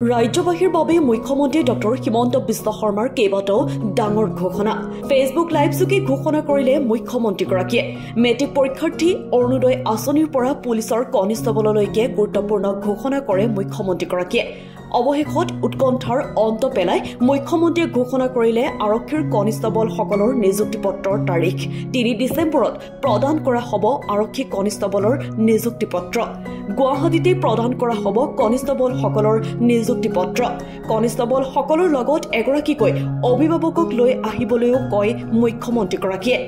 ৰাজ্যবাসীৰ বাবে মুখ্যমন্ত্ৰী ডক্টৰ হিমন্ত বিশ্ব শৰ্মাৰ কেইবাটাও ডাঙৰ ঘোষণা ফেচবুক লাইভ যোগে ঘোষণা কৰিলে মুখ্যমন্ত্ৰীগৰাকীয়ে মেট্ৰিক পৰীক্ষাৰ্থী অৰুণোদয় আঁচনিৰ পৰা পুলিচৰ কনিষ্টবললৈকে গুৰুত্বপূৰ্ণ ঘোষণা কৰে মুখ্যমন্ত্ৰীগৰাকীয়ে অৱশেষত উৎকণ্ঠাৰ অন্ত পেলাই মুখ্যমন্ত্ৰীয়ে ঘোষণা কৰিলে আৰক্ষীৰ কনিষ্টবলসকলৰ নিযুক্তি পত্ৰৰ তাৰিখ ৩ ডিচেম্বৰত প্ৰদান কৰা হ'ব আৰক্ষী কনিষ্টবলৰ নিযুক্তি পত্ৰ গুৱাহাটীতে প্ৰদান কৰা হ'ব কনিষ্টবলসকলৰ নিযুক্তি পত্ৰ কনিষ্টবলসকলৰ লগত এগৰাকীকৈ অভিভাৱকক লৈ আহিবলৈও কয় মুখ্যমন্ত্ৰীগৰাকীয়ে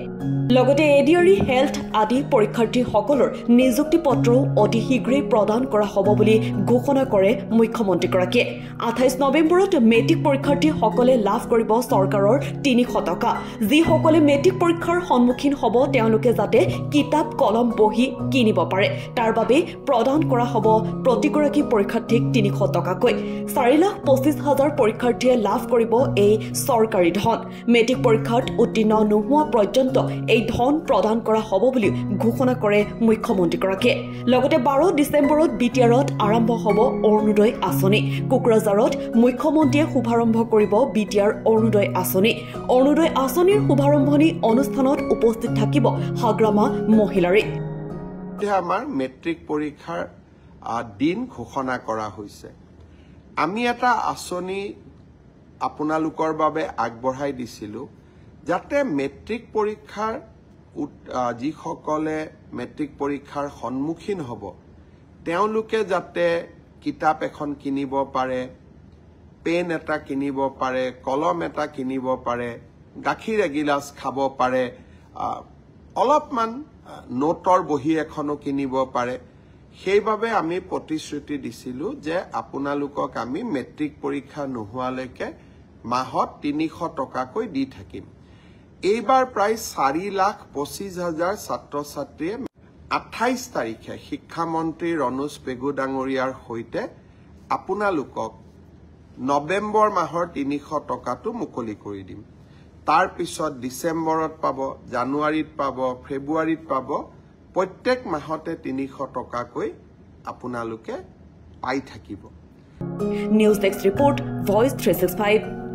লগতে এডিআৰই হেল্থ আদি পৰীক্ষাৰ্থীসকলৰ নিযুক্তি পত্ৰও অতি শীঘ্ৰেই প্ৰদান কৰা হ'ব বুলি ঘোষণা কৰে মুখ্যমন্ত্ৰীগৰাকীয়ে ২৮ নৱেম্বৰত মেট্ৰিক পৰীক্ষাৰ্থীসকলে লাভ কৰিব চৰকাৰৰ ৩০০ টকা যিসকলে মেট্ৰিক পৰীক্ষাৰ সন্মুখীন হ'ব তেওঁলোকে যাতে কিতাপ কলম বহি কিনিব পাৰে তাৰ বাবে প্ৰদান কৰা হ'ব প্ৰতিগৰাকী পৰীক্ষাৰ্থীক ৩০০ টকাকৈ ৪,২৫,০০০ পৰীক্ষাৰ্থীয়ে লাভ কৰিব এই চৰকাৰী ধন মেট্ৰিক পৰীক্ষাত উত্তীৰ্ণ নোহোৱা পৰ্যন্ত এই ধন প্ৰদান কৰা হ'ব বুলি ঘোষণা কৰে মুখ্যমন্ত্ৰীগৰাকীয়ে লগতে ১২ ডিচেম্বৰত বিটিআৰত আৰম্ভ হ'ব অৰুণোদয় আঁচনি কোকৰাঝাৰত মুখ্যমন্ত্ৰীয়ে শুভাৰম্ভ কৰিব বিটিআৰ অৰুণোদয় আঁচনিৰ শুভাৰম্ভণি অনুষ্ঠানত উপস্থিত থাকিব হাগ্ৰামা মহিলাৰে আমাৰ মেট্ৰিক পৰীক্ষাৰ দিন ঘোষণা কৰা হৈছে আমি এটা আঁচনি আপোনালোকৰ বাবে আগবঢ়াই দিছিলো যাতে মেট্ৰিক পৰীক্ষাৰ যিসকলে মেট্ৰিক পৰীক্ষাৰ সন্মুখীন হ'ব তেওঁলোকে যাতে কিতাপ এখন কিনিব পাৰে পেন এটা কিনিব পাৰে কলম এটা কিনিব পাৰে গাখীৰ এগিলাচ খাব পাৰে অলপমান নোটৰ বহি এখনো কিনিব পাৰে সেইবাবে আমি প্ৰতিশ্ৰুতি দিছিলো যে আপোনালোকক আমি মেট্ৰিক পৰীক্ষা নোহোৱালৈকে মাহত ৩০০ টকাকৈ দি থাকিম এইবাৰ প্ৰায় ৪,২৫,০০০ ছাত্ৰ ছাত্ৰীয়ে ২৮ তাৰিখে শিক্ষামন্ত্ৰী ৰণোজ পেগু ডাঙৰীয়াৰ সৈতে আপোনালোকক নৱেম্বৰ মাহৰ ৩০০ টকাটো মুকলি কৰি দিম তাৰ পিছত ডিচেম্বৰত পাব জানুৱাৰীত পাব ফেব্ৰুৱাৰীত পাব প্ৰত্যেক মাহতে ৩০০ টকাকৈ আপোনালোকে পাই থাকিব নিউজ ডেস্ক ৰিপৰ্ট ভইচ 365